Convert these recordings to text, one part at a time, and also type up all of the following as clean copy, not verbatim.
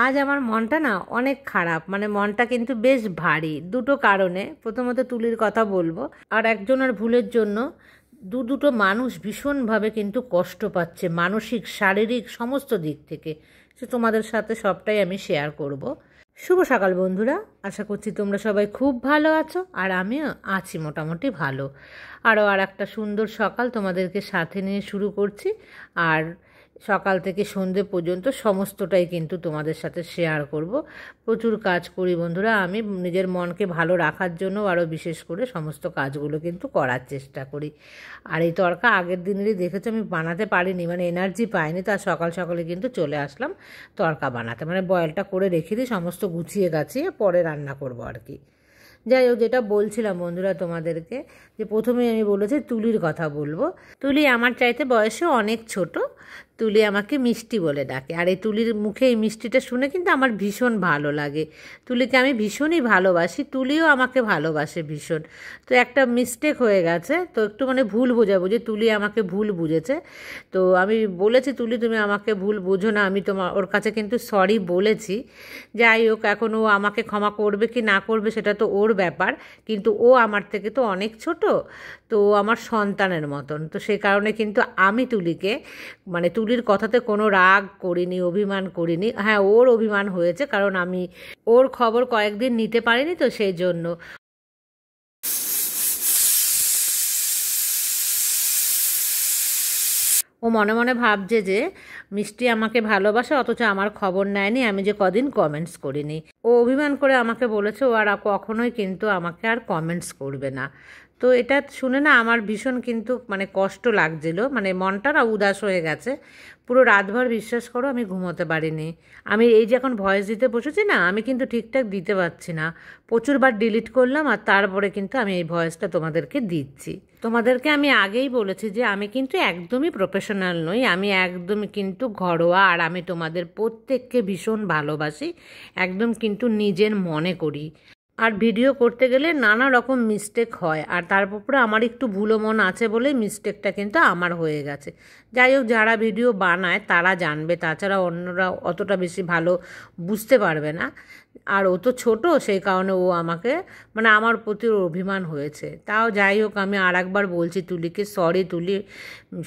আজ আমার মনটা না অনেক খারাপ, মানে মনটা কিন্তু বেশ ভারী দুটো কারণে। প্রথমত তুলির কথা বলবো, আর একজনের ভুলের জন্য দুটো মানুষ ভীষণভাবে কিন্তু কষ্ট পাচ্ছে, মানসিক শারীরিক সমস্ত দিক থেকে। সে তোমাদের সাথে সবটাই আমি শেয়ার করব। শুভ সকাল বন্ধুরা, আশা করছি তোমরা সবাই খুব ভালো আছো, আর আমিও আছি মোটামুটি ভালো। আর একটা সুন্দর সকাল তোমাদেরকে সাথে নিয়ে শুরু করছি, আর সকাল থেকে সন্ধে পর্যন্ত সমস্তটাই কিন্তু তোমাদের সাথে শেয়ার করব। প্রচুর কাজ করি বন্ধুরা আমি, নিজের মনকে ভালো রাখার জন্য আরও বিশেষ করে সমস্ত কাজগুলো কিন্তু করার চেষ্টা করি। আর এই তরকা আগের দিনেরই দেখেছো আমি বানাতে পারিনি, মানে এনার্জি পাইনি, তার সকাল সকালে কিন্তু চলে আসলাম তরকা বানাতে, মানে বয়েলটা করে রেখে দিই, সমস্ত গুছিয়ে গাছিয়ে পরে রান্না করব আর কি। যাই হোক, যেটা বলছিলাম বন্ধুরা তোমাদেরকে, যে প্রথমেই আমি বলেছি তুলির কথা বলবো। তুলি আমার চাইতে বয়সে অনেক ছোট। তুলি আমাকে মিষ্টি বলে ডাকে, আর এই তুলির মুখে এই মিষ্টিটা শুনে কিন্তু আমার ভীষণ ভালো লাগে। তুলিকে আমি ভীষণই ভালোবাসি, তুলিও আমাকে ভালোবাসে ভীষণ। তো একটা মিস্টেক হয়ে গেছে, তো একটু মানে ভুল বোঝাবুঝি, তুলি আমাকে ভুল বুঝেছে। তো আমি বলেছি তুলি তুমি আমাকে ভুল বোঝো না, আমি ওর কাছে কিন্তু সরি বলেছি। যাই হোক, এখন ও আমাকে ক্ষমা করবে কি না করবে সেটা তো ওর ব্যাপার, কিন্তু ও আমার থেকে তো অনেক ছোট, তো আমার সন্তানের মতন। তো সেই কারণে কিন্তু আমি তুলিকে, মানে তুলির কথাতে কোনো রাগ করিনি, অভিমান করিনি। হ্যাঁ, ওর অভিমান হয়েছে, কারণ আমি ওর খবর কয়েকদিন নিতে পারিনি, তো সেই জন্য। ও মনে মনে ভাবছে যে মিষ্টি আমাকে ভালোবাসে, অথচ আমার খবর নেয়নি, আমি যে কদিন কমেন্টস করিনি। ও অভিমান করে আমাকে বলেছে ও আর কখনোই কিন্তু আমাকে আর কমেন্টস করবে না। তো এটা শুনে না আমার ভীষণ কিন্তু মানে কষ্ট লাগছিল, মানে মনটা না উদাস হয়ে গেছে। পুরো রাতভর বিশ্বাস করো আমি ঘুমোতে পারিনি। আমি এই যে এখন ভয়েস দিতে বসেছি না, আমি কিন্তু ঠিকঠাক দিতে পারছি না, প্রচুরবার ডিলিট করলাম, আর তারপরে কিন্তু আমি এই ভয়েসটা তোমাদেরকে দিচ্ছি। তোমাদেরকে আমি আগেই বলেছি যে আমি কিন্তু একদমই প্রফেশনাল নই, আমি একদমই কিন্তু ঘরোয়া, আর আমি তোমাদের প্রত্যেককে ভীষণ ভালোবাসি, একদম কিন্তু নিজের মনে করি। আর ভিডিও করতে গেলে নানা রকম মিস্টেক হয়, আর তার উপরে আমার একটু ভুলো মন আছে বলেই মিস্টেকটা কিন্তু আমার হয়ে গেছে। যাই হোক, যারা ভিডিও বানায় তারা জানবে, তাছাড়া অন্যরা অতটা বেশি ভালো বুঝতে পারবে না। আর ও তো ছোটো, সেই কারণে ও আমাকে, মানে আমার প্রতি ওর অভিমান হয়েছে। তাও যাই হোক, আমি আর একবার বলছি তুলিকে সরি তুলি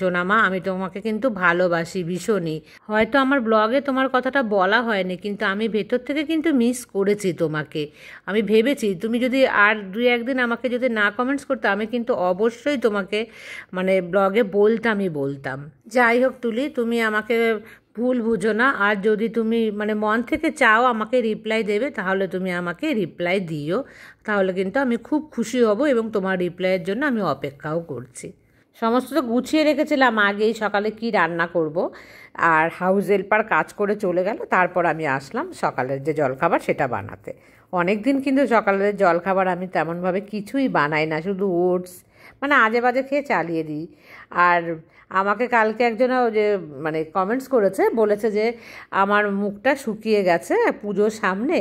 সোনামা, আমি তোমাকে কিন্তু ভালোবাসি ভীষণই। হয়তো আমার ব্লগে তোমার কথাটা বলা হয়নি, কিন্তু আমি ভেতর থেকে কিন্তু মিস করেছি তোমাকে। আমি ভেবেছি তুমি যদি আর 2-1 দিন আমাকে যদি না কমেন্টস করতে, আমি কিন্তু অবশ্যই তোমাকে মানে ব্লগে বলতাম। যাই হোক তুলি, তুমি আমাকে ভুল বুঝো না, আর যদি তুমি মানে মন থেকে চাও আমাকে রিপ্লাই দেবে, তাহলে তুমি আমাকে রিপ্লাই দিও, তাহলে কিন্তু আমি খুব খুশি হব, এবং তোমার রিপ্লাইয়ের জন্য আমি অপেক্ষাও করছি। সমস্ত তো গুছিয়ে রেখেছিলাম আগেই, সকালে কি রান্না করব, আর হাউস হেল্পার কাজ করে চলে গেল, তারপর আমি আসলাম সকালের যে জলখাবার সেটা বানাতে। অনেক দিন কিন্তু সকালের জলখাবার আমি তেমনভাবে কিছুই বানাই না, শুধু ওটস, মানে আজে বাজে খেয়ে চালিয়ে দিই। আর আমাকে কালকে একজন যে মানে কমেন্টস করেছে, বলেছে যে আমার মুখটা শুকিয়ে গেছে পুজোর সামনে।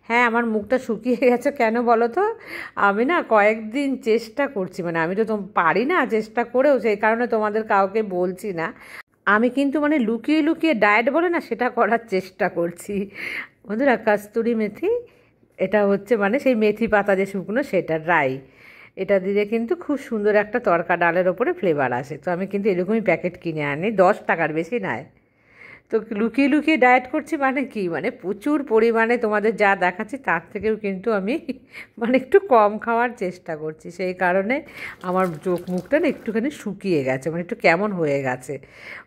হ্যাঁ, আমার মুখটা শুকিয়ে গেছে কেন বলো তো? আমি না কয়েকদিন চেষ্টা করছি, মানে আমি তো পারি না চেষ্টা করেও, সেই কারণে তোমাদের কাউকে বলছি না। আমি কিন্তু মানে লুকিয়ে লুকিয়ে ডায়েট বলে না, সেটা করার চেষ্টা করছি বন্ধুরা। কস্তুরি মেথি, এটা হচ্ছে মানে সেই মেথি পাতা যে শুকনো, সেটা ড্রাই, এটা দিলে কিন্তু খুব সুন্দর একটা তরকা ডালের ওপরে ফ্লেভার আসে। তো আমি কিন্তু এরকমই প্যাকেট কিনে আনি, 10 টাকার বেশি নয়। তো লুকিয়ে লুকিয়ে ডায়েট করছি মানে কি, মানে প্রচুর পরিমাণে তোমাদের যা দেখাচ্ছি তার থেকেও কিন্তু আমি মানে একটু কম খাওয়ার চেষ্টা করছি। সেই কারণে আমার চোখ মুখটা না একটুখানি শুকিয়ে গেছে, মানে একটু কেমন হয়ে গেছে।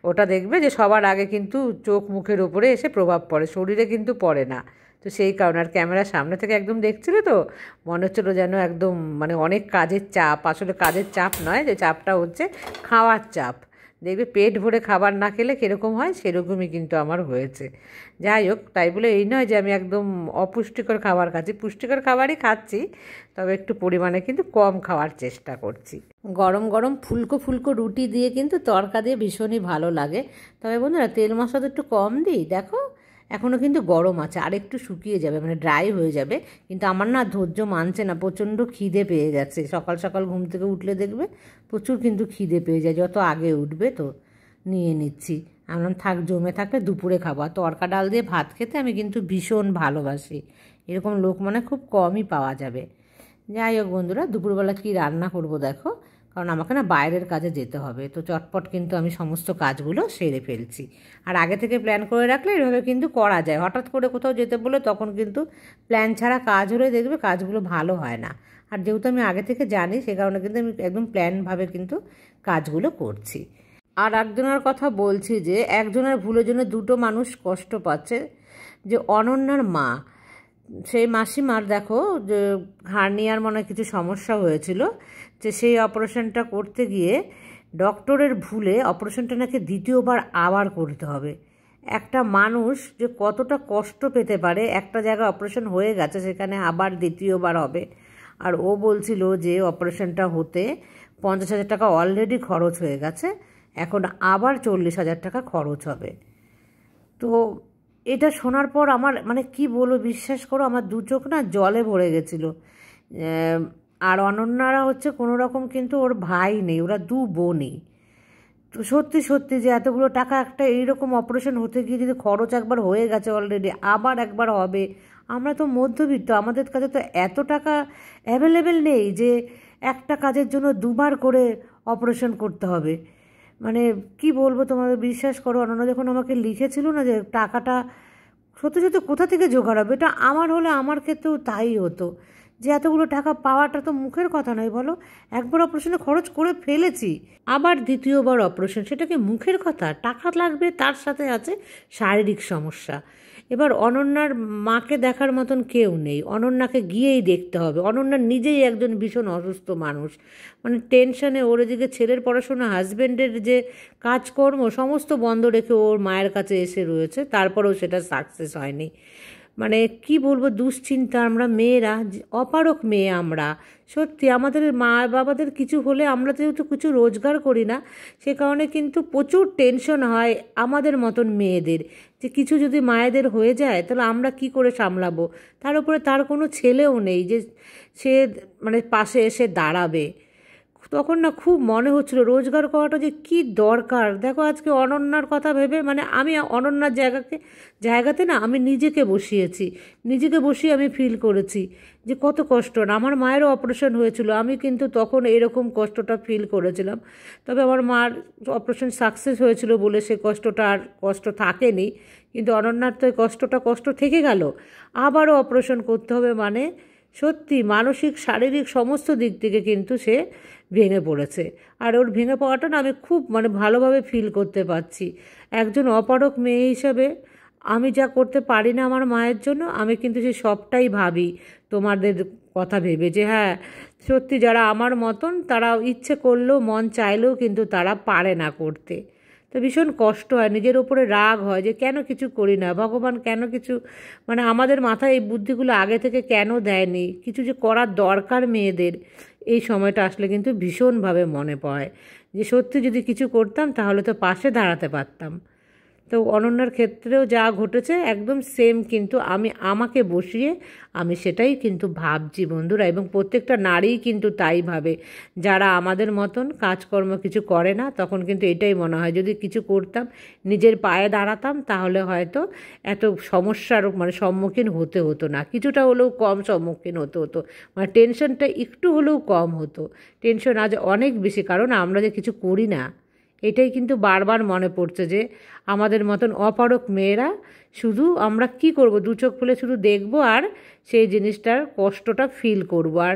ওটা দেখবে যে সবার আগে কিন্তু চোখ মুখের ওপরে এসে প্রভাব পড়ে, শরীরে কিন্তু পড়ে না। তো সেই কারণে, আর ক্যামেরার সামনে থেকে একদম দেখছিলে তো মনে হচ্ছিলো যেন একদম মানে অনেক কাজের চাপ, আসলে কাজের চাপ নয়, যে চাপটা হচ্ছে খাওয়ার চাপ। দেখবে পেট ভরে খাবার না খেলে কীরকম হয়, সেরকমই কিন্তু আমার হয়েছে। যাই হোক, তাই বলে এই নয় যে আমি একদম অপুষ্টিকর খাবার খাচ্ছি, পুষ্টিকর খাবারই খাচ্ছি, তবে একটু পরিমাণে কিন্তু কম খাওয়ার চেষ্টা করছি। গরম গরম ফুলকো ফুলকো রুটি দিয়ে কিন্তু তরকা দিয়ে ভীষণই ভালো লাগে। তবে বন্ধুরা তেল মশলা তো একটু কম দিই, দেখো এখনও কিন্তু গরম আছে, আর একটু শুকিয়ে যাবে, মানে ড্রাই হয়ে যাবে। কিন্তু আমার না ধৈর্য মানছে না, প্রচণ্ড খিদে পেয়ে গেছে। সকাল সকাল ঘুম থেকে উঠলে দেখবে প্রচুর কিন্তু খিদে পেয়ে যায়, যত আগে উঠবে। তো নিয়ে নিচ্ছি, এমন জমে থাকলে দুপুরে খাবো। আর তড়কা ডাল দিয়ে ভাত খেতে আমি কিন্তু ভীষণ ভালোবাসি। এরকম লোক মানে খুব কমই পাওয়া যাবে। যাই হোক বন্ধুরা, দুপুরবেলা কী রান্না করব দেখো, কারণ আমাকে না বাইরের কাজে যেতে হবে, তো চটপট কিন্তু আমি সমস্ত কাজগুলো সেরে ফেলছি। আর আগে থেকে প্ল্যান করে রাখলে এভাবে কিন্তু করা যায়। হঠাৎ করে কোথাও যেতে বলে তখন কিন্তু প্ল্যান ছাড়া কাজ হলে দেখবে কাজগুলো ভালো হয় না। আর যেহেতু আমি আগে থেকে জানি, সে কারণে কিন্তু আমি একদম প্ল্যানভাবে কিন্তু কাজগুলো করছি। আর একজনের কথা বলছি যে একজনের ভুলের জন্য দুটো মানুষ কষ্ট পাচ্ছে, যে অনন্যার মা। সেই মাসিমার দেখো যে হার্নিয়ার মনে কিছু সমস্যা হয়েছিল, যে সেই অপারেশনটা করতে গিয়ে ডক্টরের ভুলে অপারেশনটা নাকি দ্বিতীয়বার আবার করতে হবে। একটা মানুষ যে কতটা কষ্ট পেতে পারে, একটা জায়গায় অপারেশন হয়ে গেছে সেখানে আবার দ্বিতীয়বার হবে। আর ও বলছিল যে অপারেশনটা হতে 50,000 টাকা অলরেডি খরচ হয়ে গেছে, এখন আবার 40,000 টাকা খরচ হবে। তো এটা শোনার পর আমার মানে কি বলবো, বিশ্বাস করো আমার দু চোখ না জলে ভরে গেছিলো। আর অনন্যারা হচ্ছে কোনো রকম কিন্তু ওর ভাই নেই, ওরা দু বোনই। তো সত্যি সত্যি যে এতগুলো টাকা একটা এইরকম অপারেশন হতে গিয়ে যদি খরচ একবার হয়ে গেছে অলরেডি, আবার একবার হবে। আমরা তো মধ্যবিত্ত, আমাদের কাছে তো এত টাকা অ্যাভেলেবেল নেই যে একটা কাজের জন্য দুবার করে অপারেশন করতে হবে। মানে কি বলবো তোমাদের, বিশ্বাস করো অনন্যা যখন আমাকে লিখেছিল না যে টাকাটা সত্যি সত্যি কোথা থেকে জোগাড় হবে, এটা আমার হলে আমার ক্ষেত্রেও তাই হতো। যে এতগুলো টাকা পাওয়াটা তো মুখের কথা নয় বলো, একবার অপারেশনে খরচ করে ফেলেছি, আবার দ্বিতীয়বার অপারেশন, সেটাকে মুখের কথা? টাকা লাগবে, তার সাথে আছে শারীরিক সমস্যা। এবার অনন্যার মাকে দেখার মতন কেউ নেই, অনন্যাকে গিয়েই দেখতে হবে। অনন্যা নিজেই একজন ভীষণ অসুস্থ মানুষ, মানে টেনশনে ওর এদিকে ছেলের পড়াশোনা, হাজব্যান্ডের যে কাজকর্ম সমস্ত বন্ধ রেখে ওর মায়ের কাছে এসে রয়েছে, তারপরেও সেটা সাকসেস হয়নি। মানে কি বলবো, দুশ্চিন্তা। আমরা মেয়েরা অপারক মেয়ে, আমরা সত্যি আমাদের মা বাবাদের কিছু হলে আমরা যেহেতু কিছু রোজগার করি না, সে কারণে কিন্তু প্রচুর টেনশন হয় আমাদের মতন মেয়েদের, যে কিছু যদি মায়েদের হয়ে যায় তাহলে আমরা কি করে সামলাবো। তার উপরে তার কোনো ছেলেও নেই যে সে মানে পাশে এসে দাঁড়াবে। তখন না খুব মনে হচ্ছিল রোজগার করাটা যে কি দরকার। দেখো আজকে অনন্যার কথা ভেবে মানে আমি অনন্যার জায়গাতে না আমি নিজেকে বসিয়ে আমি ফিল করেছি যে কত কষ্ট। না, আমার মায়েরও অপারেশন হয়েছিল, আমি কিন্তু তখন এরকম কষ্টটা ফিল করেছিলাম। তবে আমার মার অপারেশন সাকসেস হয়েছিল বলে সে কষ্টটা আর কষ্ট থাকেনি, কিন্তু অনন্যার তো কষ্ট থেকে গেল। আবারও অপারেশন করতে হবে মানে সত্যি মানসিক শারীরিক সমস্ত দিক থেকে কিন্তু সে ভেঙে পড়েছে। আর ওর ভেঙে পড়াটা না আমি খুব মানে ভালোভাবে ফিল করতে পারছি। একজন অপারক মেয়ে হিসাবে আমি যা করতে পারি না আমার মায়ের জন্য, আমি কিন্তু সেই সবটাই ভাবি তোমাদের কথা ভেবে, যে হ্যাঁ সত্যি যারা আমার মতন তারা ইচ্ছে করলেও মন চাইলেও কিন্তু তারা পারে না করতে। তো ভীষণ কষ্ট হয়, নিজের ওপরে রাগ হয় যে কেন কিছু করি না, ভগবান কেন কিছু মানে আমাদের মাথায় এই বুদ্ধিগুলো আগে থেকে কেন দেয়নি, কিছু যে করার দরকার মেয়েদের। এই সময়টা আসলে কিন্তু ভীষণভাবে মনে পড়ে যে সত্যি যদি কিছু করতাম তাহলে তো পাশে দাঁড়াতে পারতাম। তো অনন্যার ক্ষেত্রেও যা ঘটেছে একদম সেম কিন্তু আমাকে বসিয়ে আমি সেটাই কিন্তু ভাবছি বন্ধুরা, এবং প্রত্যেকটা নারীই কিন্তু তাই ভাবে। যারা আমাদের মতন কাজকর্ম কিছু করে না তখন কিন্তু এটাই মনে হয় যদি কিছু করতাম, নিজের পায়ে দাঁড়াতাম, তাহলে হয়তো এত সমস্যার মানে সম্মুখীন হতে হতো না, কিছুটা হলেও কম সম্মুখীন হতে হতো, মানে টেনশনটা একটু হলেও কম হতো। টেনশন আজ অনেক বেশি, কারণ আমরা যে কিছু করি না। এটাই কিন্তু বারবার মনে পড়ছে যে আমাদের মতন অপারক মেয়েরা শুধু আমরা কি করব, দু চোখ খুলে শুধু দেখব আর সেই জিনিসটার কষ্টটা ফিল করব, আর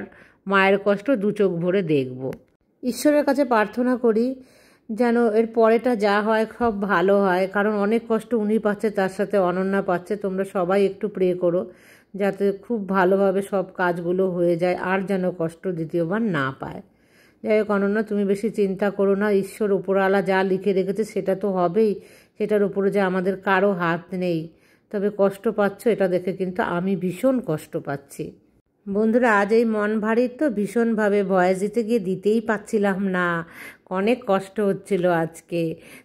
মায়ের কষ্ট দু চোখ ভরে দেখব। ঈশ্বরের কাছে প্রার্থনা করি যেন এর পরেটা যা হয় সব ভালো হয়, কারণ অনেক কষ্ট উনি পাচ্ছে, তার সাথে অনন্যা পাচ্ছে। তোমরা সবাই একটু প্রে করো যাতে খুব ভালোভাবে সব কাজগুলো হয়ে যায়, আর যেন কষ্ট দ্বিতীয়বার না পায়। যাই হোক অনন্যা, তুমি বেশি চিন্তা করো না, ঈশ্বর উপরওয়ালা যা লিখে রেখেছে সেটা তো হবেই, সেটার উপরে যে আমাদের কারো হাত নেই। তবে কষ্ট পাচ্ছ এটা দেখে কিন্তু আমি ভীষণ কষ্ট পাচ্ছি। বন্ধুরা, আজ এই মন ভারী তো ভীষণভাবে ভয়েস দিতে গিয়ে দিতেই পাচ্ছিলাম না, অনেক কষ্ট হচ্ছিল আজকে।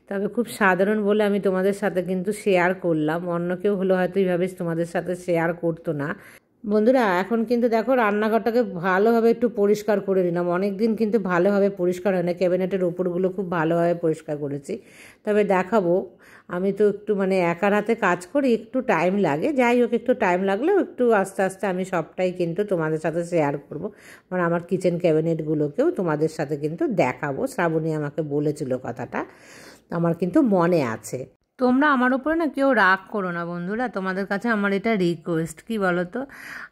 তবে খুব সাধারণ বলে আমি তোমাদের সাথে কিন্তু শেয়ার করলাম, অন্য কেউ হলো হয়তো এইভাবে তোমাদের সাথে শেয়ার করতো না। বন্ধুরা এখন কিন্তু দেখো রান্নাঘরটাকে ভালোভাবে একটু পরিষ্কার করে নিলাম। অনেক দিন কিন্তু ভালোভাবে পরিষ্কার হয় না, ক্যাবিনেটের ওপরগুলো খুব ভালোভাবে পরিষ্কার করেছি। তবে দেখাবো, আমি তো একটু মানে একার হাতে কাজ করি, একটু টাইম লাগে। যাই হোক, একটু টাইম লাগলেও একটু আস্তে আস্তে আমি সবটাই কিন্তু তোমাদের সাথে শেয়ার করব। মানে আমার কিচেন ক্যাবিনেটগুলোকেও তোমাদের সাথে কিন্তু দেখাবো। শ্রাবণী আমাকে বলেছিল কথাটা, আমার কিন্তু মনে আছে। তোমরা আমার উপরে না কেউ রাগ করো না বন্ধুরা, তোমাদের কাছে আমার এটা রিকোয়েস্ট। কি বলো তো,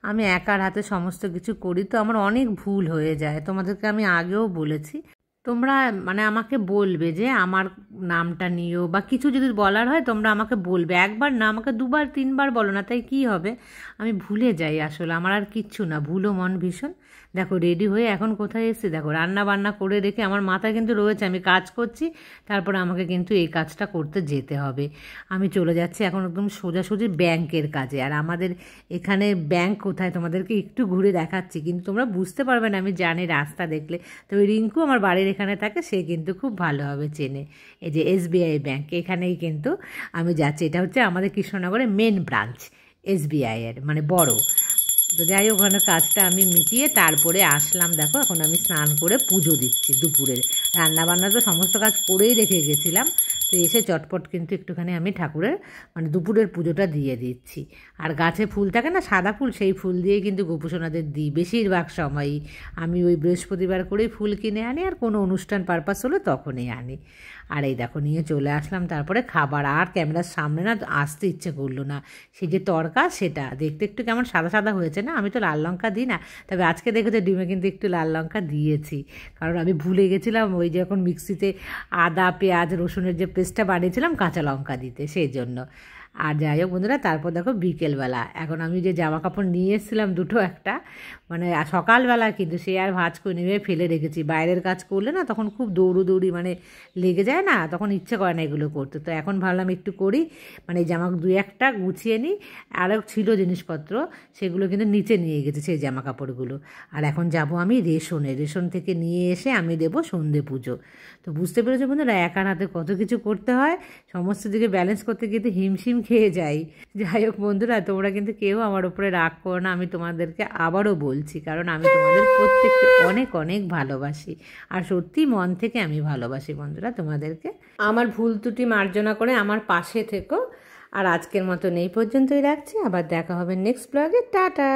আমি একার হাতে সমস্ত কিছু করি তো আমার অনেক ভুল হয়ে যায়, তোমাদেরকে আমি আগেও বলেছি। তোমরা মানে আমাকে বলবে যে আমার নামটা নিও বা কিছু যদি বলার হয় তোমরা আমাকে বলবে, একবার না আমাকে দুবার তিনবার বলো না, তাই কি হবে, আমি ভুলে যাই আসলে। আমার আর কিচ্ছু না, ভুলো মন ভীষণ। দেখো রেডি হয়ে এখন কোথায় এসেছি, দেখো রান্না বান্না করে রেখে আমার মাথায় কিন্তু রয়েছে আমি কাজ করছি, তারপরে আমাকে কিন্তু এই কাজটা করতে যেতে হবে। আমি চলে যাচ্ছি এখন একদম সোজাসুজি ব্যাংকের কাজে। আর আমাদের এখানে ব্যাংক কোথায় তোমাদেরকে একটু ঘুরে দেখাচ্ছি, কিন্তু তোমরা বুঝতে পারবে না আমি জানি রাস্তা দেখলে। তবে রিঙ্কু আমার বাড়ির এখানে থাকে, সে কিন্তু খুব ভালোভাবে চেনে। এই যে SBI ব্যাংক, এখানেই কিন্তু আমি যাচ্ছি। এটা হচ্ছে আমাদের কৃষ্ণনগরের মেন ব্রাঞ্চ SBI-এর, মানে বড়। তো যাই হোক, ওখানে কাজটা আমি মিটিয়ে তারপরে আসলাম। দেখো এখন আমি স্নান করে পুজো দিচ্ছি দুপুরের। রান্নাবান্না তো সমস্ত কাজ করেই রেখে গেছিলাম, তো এসে চটপট কিন্তু একটুখানি আমি ঠাকুরের মানে দুপুরের পুজোটা দিয়ে দিচ্ছি। আর গাছে ফুল থাকে না সাদা ফুল, সেই ফুল দিয়েই কিন্তু গোপুসোনাদের দিই বেশিরভাগ সময়ই। আমি ওই বৃহস্পতিবার করেই ফুল কিনে আনি, আর কোনো অনুষ্ঠান পারপাস হলে তখনই আনি। আর এই দেখো নিয়ে চলে আসলাম তারপরে খাবার। আর ক্যামেরার সামনে না আসতে ইচ্ছে করলো না। সেই যে তরকা, সেটা দেখতে একটু কেমন সাদা সাদা হয়েছে না, আমি তো লাল লঙ্কা দিই না। তবে আজকে দেখেছো ডিমে কিন্তু একটু লাল লঙ্কা দিয়েছি, কারণ আমি ভুলে গেছিলাম ওই যে এখন মিক্সিতে আদা পেঁয়াজ রসুনের যে পেস্টটা বানিয়েছিলাম কাঁচা লঙ্কা দিতে, সেই জন্য। আর যাই হোক বন্ধুরা, তারপর দেখো বিকেলবেলা এখন আমি যে জামা কাপড় নিয়ে এসেছিলাম দুটো একটা, মানে সকালবেলা কিন্তু সে আর ভাঁজ করে নেমে ফেলে রেখেছি। বাইরের কাজ করলে না তখন খুব দৌড়ি মানে লেগে যায় না, তখন ইচ্ছে করে না এগুলো করতে। তো এখন ভাবলাম একটু করি, মানে জামা দুই একটা গুছিয়ে নিই। আরও ছিল জিনিসপত্র, সেগুলো কিন্তু নিচে নিয়ে গেছে সেই জামা কাপড়গুলো। আর এখন যাব আমি রেশন থেকে নিয়ে এসে আমি দেবো সন্ধে পুজো। তো বুঝতে পেরেছো বন্ধুরা, একার হাতে কত কিছু করতে হয়, সমস্ত দিকে ব্যালেন্স করতে গিয়ে হিমশিম খেয়ে যাই। যাই হোক বন্ধুরা, তোমরা কিন্তু কেউ আমার উপরে রাগ করো না, আমি তোমাদেরকে আবারও বলছি, কারণ আমি তোমাদের প্রত্যেককে অনেক অনেক ভালোবাসি। আর সত্যি মন থেকে আমি ভালোবাসি বন্ধুরা তোমাদেরকে। আমার ভুল ত্রুটি মার্জনা করে আমার পাশে থেকো। আর আজকের মতন এই পর্যন্তই রাখছি, আবার দেখা হবে নেক্সট ব্লগে। টাটা।